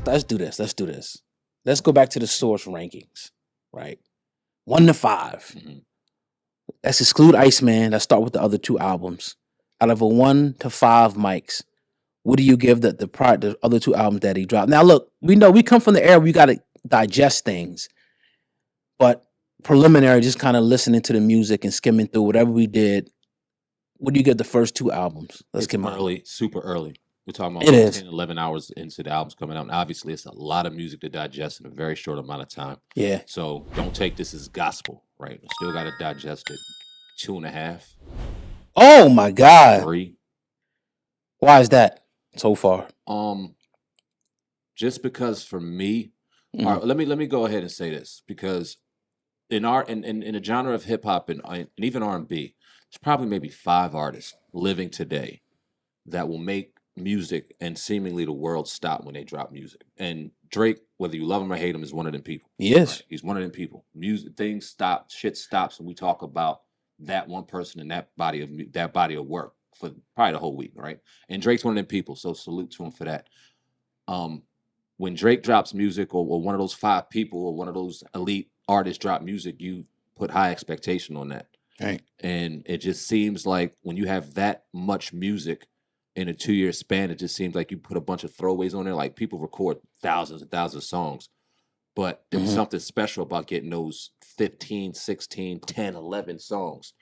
let's do this. Let's do this. Let's go back to the source rankings, right? 1 to 5. Let's exclude Iceman. Let's start with the other two albums. Out of a 1 to 5 mics, what do you give the other two albums that he dropped? Now, look, we know we come from the era we got to digest things, but preliminary, just kind of listening to the music and skimming through whatever we did. What do you give the first two albums? Let's get early, super early. We're talking about It is. 10, 11 hours into the albums coming out. And obviously, it's a lot of music to digest in a very short amount of time. Yeah. So don't take this as gospel, right? We still got to digest it. 2.5. Oh my God. 3. Why is that so far? Just because for me, all right, let me go ahead and say this, because in the genre of hip hop and even R&B, there's probably maybe 5 artists living today that will make music and seemingly the world stop when they drop music. And Drake, whether you love him or hate him, is one of them people. He is. Right? He's one of them people. Music, things stop, shit stops, and we talk about that one person and that body of work for probably the whole week, right? And Drake's one of them people, so salute to him for that. When Drake drops music, or one of those 5 people, or one of those elite artists drop music, you put high expectation on that. Right. And it just seems like when you have that much music in a 2-year span, it just seems like you put a bunch of throwaways on there. Like, people record thousands and thousands of songs, but there's something special about getting those 15, 16, 10, 11 songs,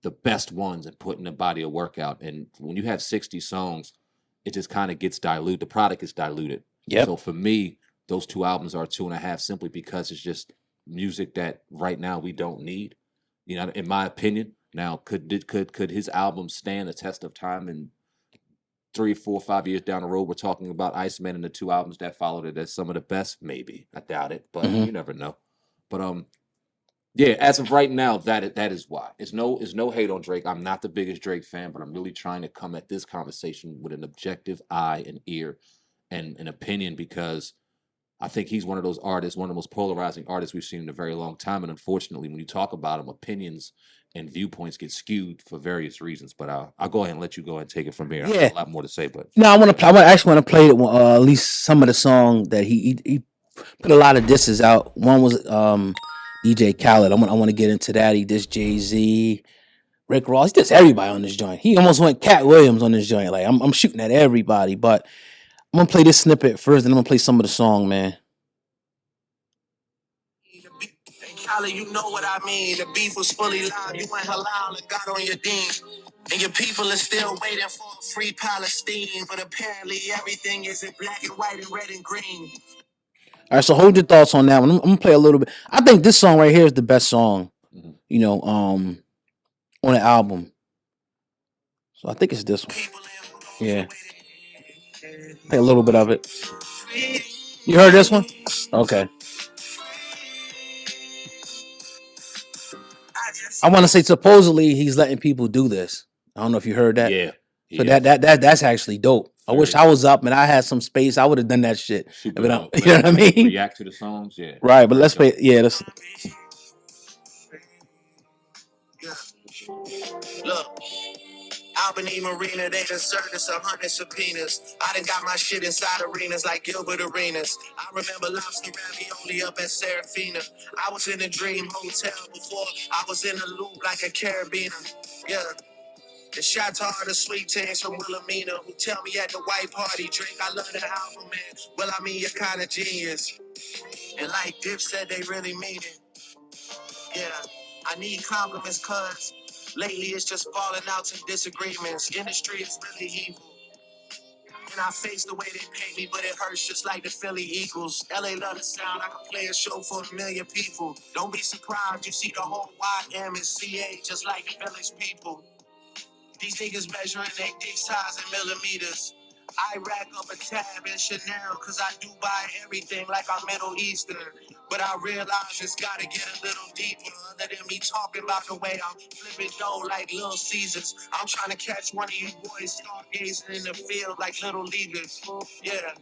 the best ones, and putting the body of work out. And when you have 60 songs, it just kind of gets diluted. The product is diluted. Yep. So for me, those 2 albums are 2.5, simply because it's just music that right now we don't need. You know, in my opinion. Now, could his album stand the test of time in 3, 4, 5 years down the road? We're talking about Iceman and the 2 albums that followed it as some of the best. Maybe. I doubt it, but you never know. But yeah, as of right now, that is why. It's no hate on Drake. I'm not the biggest Drake fan, but I'm really trying to come at this conversation with an objective eye and ear and an opinion, because I think he's one of those artists, one of the most polarizing artists we've seen in a very long time. And unfortunately, when you talk about him, opinions and viewpoints get skewed for various reasons. But I'll go ahead and let you go and take it from here. Yeah. I have a lot more to say, but no, I actually want to play at least some of the song that he put a lot of disses out. One was DJ Khaled. I want to get into that. He dissed Jay-Z, Rick Ross. He dissed everybody on this joint. He almost went Cat Williams on this joint. Like, I'm shooting at everybody, but I'm gonna play this snippet first, and I'm gonna play some of the song, man. Khaled, you know what I mean. The beef was fully live. You went halal and got on your deen. And your people are still waiting for a free Palestine. But apparently everything is in black and white and red and green. All right, so hold your thoughts on that one. I'm gonna play a little bit. I think this song right here is the best song, you know, on the album. So I think it's this one. Yeah. Play a little bit of it. You heard this one? Okay. I want to say supposedly he's letting people do this. I don't know if you heard that. yeah. So that's actually dope. I wish I was up and I had some space. I would have done that shit. Super You know dope. what I mean? React to the songs, yeah. Right, but let's play. Yeah, let's. Look. Albany Marina, they done served us 100 subpoenas. I done got my shit inside arenas like Gilbert Arenas. I remember lobster ravioli up at Serafina. I was in a dream hotel before I was in a loop like a carabiner. Yeah. The shots are the sweet taste from Wilhelmina, who tell me at the white party, Drake, I love the album, man. Well, I mean, you're kind of genius. And like Dip said, they really mean it. Yeah, I need compliments, cuz lately it's just falling out some disagreements. Industry is really evil. And I face the way they pay me, but it hurts just like the Philly Eagles. LA love the sound, I can play a show for 1 million people. Don't be surprised, you see the whole YMCA just like the village people. These niggas measuring their dick size in millimeters. I rack up a tab in Chanel cause I do buy everything like I'm Middle Eastern. But I realize it's gotta get a little deeper other than me talking about the way I'm flipping dough like Little Caesars. I'm trying to catch one of you boys stargazing in the field like little leaguers. Yeah,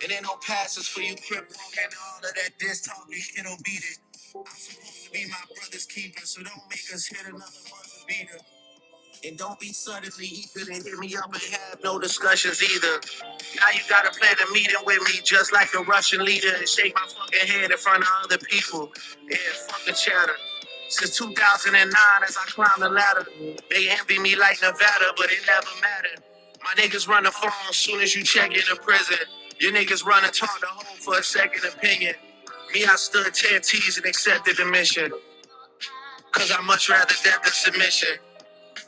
and ain't no passes for you crip walk and all of that diss talking kiddo beat it. I'm supposed to be my brother's keeper, so don't make us hit another mother beater. And don't be suddenly eager to hit me up and have no discussions either. Now you gotta plan a meeting with me just like the Russian leader and shake my fucking head in front of other people. Yeah, fuck the chatter. Since 2009, as I climb the ladder, they envy me like Nevada, but it never mattered. My niggas run the phone soon as you check into prison. Your niggas run and talk the hoe for a second opinion. Me, I stood 10 T's and accepted the mission. Cause I much rather death than submission.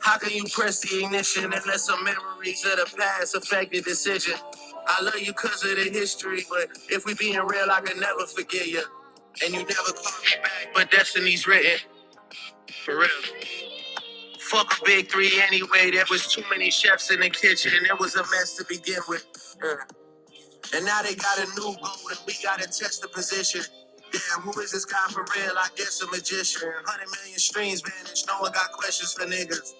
How can you press the ignition and let some memories of the past affect the decision? I love you cause of the history, but if we being real, I can never forget you. And you never call me back, but destiny's written. For real. Fuck a big three anyway, there was too many chefs in the kitchen, it was a mess to begin with. And now they got a new goal and we gotta test the position. Damn, who is this guy for real? I guess a magician. 100 million streams vanished, no one got questions for niggas.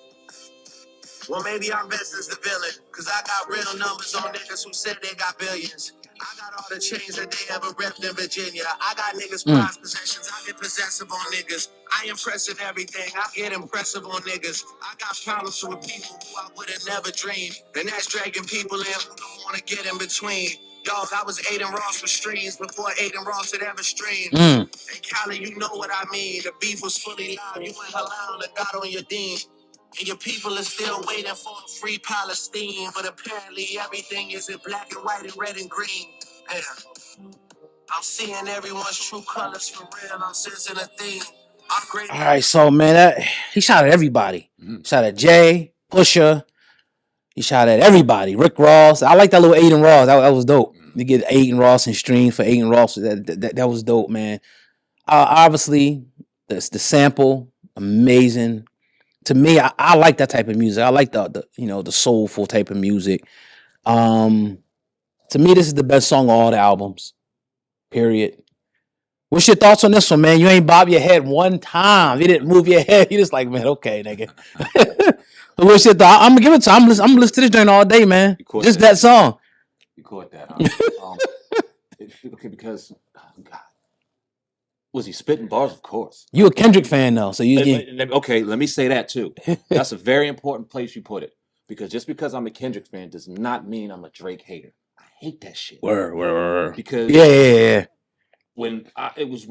Well, maybe I'm best as the villain, cause I got real numbers on niggas who said they got billions. I got all the chains that they ever repped in Virginia. I got niggas prized possessions. I get possessive on niggas. I impress in everything. I get impressive on niggas. I got problems with people who I would have never dreamed. And that's dragging people in who don't want to get in between. Dog, I was Aiden Ross with streams before Aiden Ross had ever streamed. And Cali, you know what I mean. The beef was fully live. You went halal and got on your dean. And your people are still waiting for a free Palestine. But apparently everything is in black and white and red and green. Yeah. I'm seeing everyone's true colors for real. I'm sensing a thing. I'm great. All right, so man, he shot at everybody. Shot at Jay, Pusha. He shot at everybody. Rick Ross. I like that little Aiden Ross. That was dope. You get Aiden Ross and stream for Aiden Ross. That was dope, man. Obviously, the sample, amazing. To me, I like that type of music. I like the soulful type of music. To me, this is the best song of all the albums. Period. What's your thoughts on this one, man? You ain't bob your head one time. You didn't move your head. You just like, man, okay, nigga. What's your thought? I'm gonna give it to. I'm gonna listen to this joint all day, man. Just that song. You caught that, huh? Okay, because God, was he spitting bars? Of course. You a Kendrick fan though, so you. Okay, let me say that too. That's a very important place you put it, because just because I'm a Kendrick fan does not mean I'm a Drake hater. I hate that shit. Word. Because yeah. When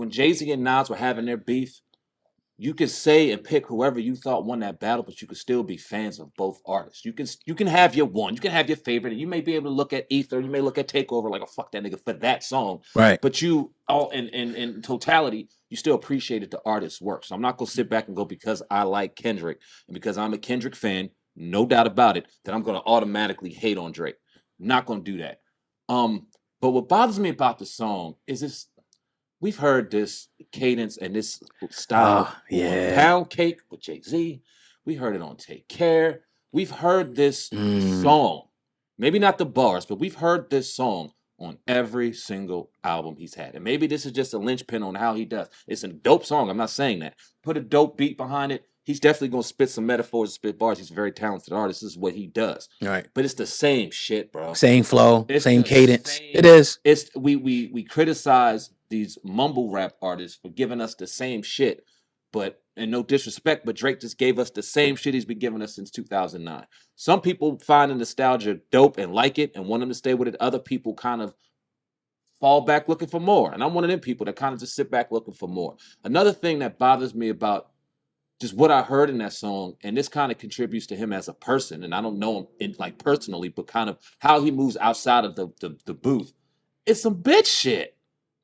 Jay-Z and Nas were having their beef, you could say and pick whoever you thought won that battle, but you could still be fans of both artists. You can have your one, you can have your favorite, and you may be able to look at Ether, you may look at Takeover like, oh, fuck that nigga for that song. Right. But you all in totality, you still appreciated the artist's work. So I'm not gonna sit back and go because I like Kendrick and because I'm a Kendrick fan, no doubt about it, that I'm gonna automatically hate on Drake. Not gonna do that. But what bothers me about the song is this. We've heard this cadence and this style on Pound Cake with Jay-Z. We heard it on Take Care. We've heard this song, maybe not the bars, but we've heard this song on every single album he's had. And maybe this is just a linchpin on how he does. It's a dope song. I'm not saying that. Put a dope beat behind it. He's definitely going to spit some metaphors and spit bars. He's a very talented artist. This is what he does. Right. But it's the same shit, bro. Same flow, same cadence. It is. It's we criticize these mumble rap artists for giving us the same shit, and no disrespect, but Drake just gave us the same shit he's been giving us since 2009. Some people find the nostalgia dope and like it and want them to stay with it. Other people kind of fall back looking for more. And I'm one of them people that kind of just sit back looking for more. Another thing that bothers me about just what I heard in that song, and this kind of contributes to him as a person, and I don't know him personally, but kind of how he moves outside of the booth. It's some bitch shit.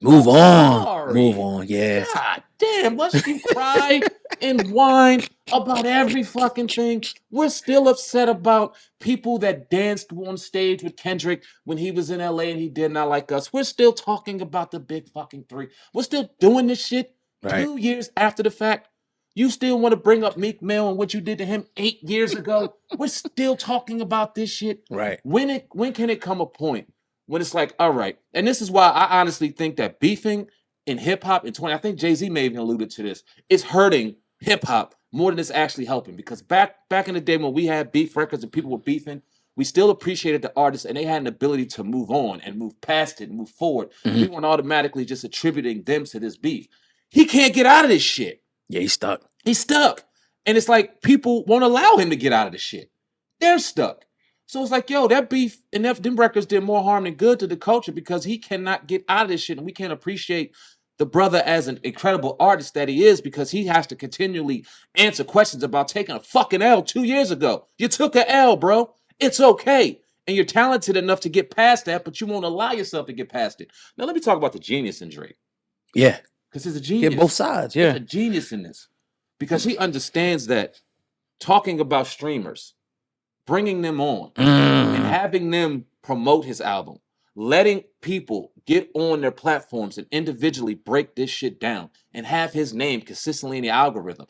Move on, yeah. God damn, let's you cry and whine about every fucking thing. We're still upset about people that danced on stage with Kendrick when he was in LA and he did not like us. We're still talking about the big fucking three. We're still doing this shit 2 years after the fact. You still want to bring up Meek Mill and what you did to him 8 years ago? We're still talking about this shit. Right. When can it come a point when it's like, all right, and this is why I honestly think that beefing in hip hop in 20, I think Jay-Z may even alluded to this, is hurting hip hop more than it's actually helping. Because back in the day when we had beef records and people were beefing, we still appreciated the artists and they had an ability to move on and move past it and move forward. Mm-hmm. We weren't automatically just attributing them to this beef. He can't get out of this shit. Yeah, he's stuck. He's stuck. And it's like people won't allow him to get out of the shit. They're stuck. So it's like, yo, that beef and them records did more harm than good to the culture because he cannot get out of this shit. And we can't appreciate the brother as an incredible artist that he is because he has to continually answer questions about taking a fucking L 2 years ago. You took an L, bro. It's okay. And you're talented enough to get past that, but you won't allow yourself to get past it. Now, let me talk about the genius in Drake. Yeah. Because he's a genius. Get both sides, yeah. He's a genius in this. Because he understands that talking about streamers, bringing them on, and having them promote his album, letting people get on their platforms and individually break this shit down and have his name consistently in the algorithm.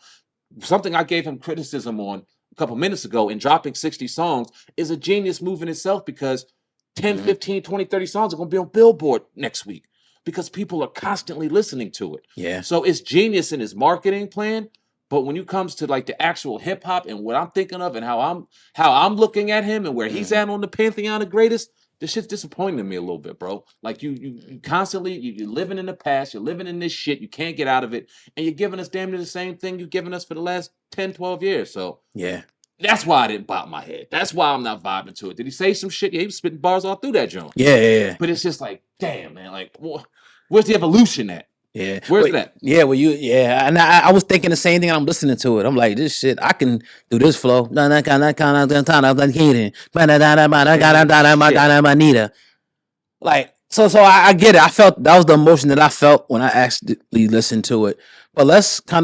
Something I gave him criticism on a couple minutes ago in dropping 60 songs is a genius move in itself because 10, 15, 20, 30 songs are going to be on Billboard next week because people are constantly listening to it. Yeah. So it's genius in his marketing plan. But when it comes to like the actual hip hop and what I'm thinking of and how I'm looking at him and where he's at on the pantheon of greatest, this shit's disappointing me a little bit, bro. Like you constantly you're living in the past, you're living in this shit, you can't get out of it, and you're giving us damn near the same thing you've given us for the last 10, 12 years. So yeah, that's why I didn't bop my head. That's why I'm not vibing to it. Did he say some shit? Yeah, he was spitting bars all through that joint. Yeah. But it's just like, damn, man, like where's the evolution at? Yeah. Where's that? Yeah, well, and I was thinking the same thing. I'm listening to it. I'm like, this shit, I can do this flow. Like, so I get it. I felt that was the emotion that I felt when I actually listened to it. But let's kind of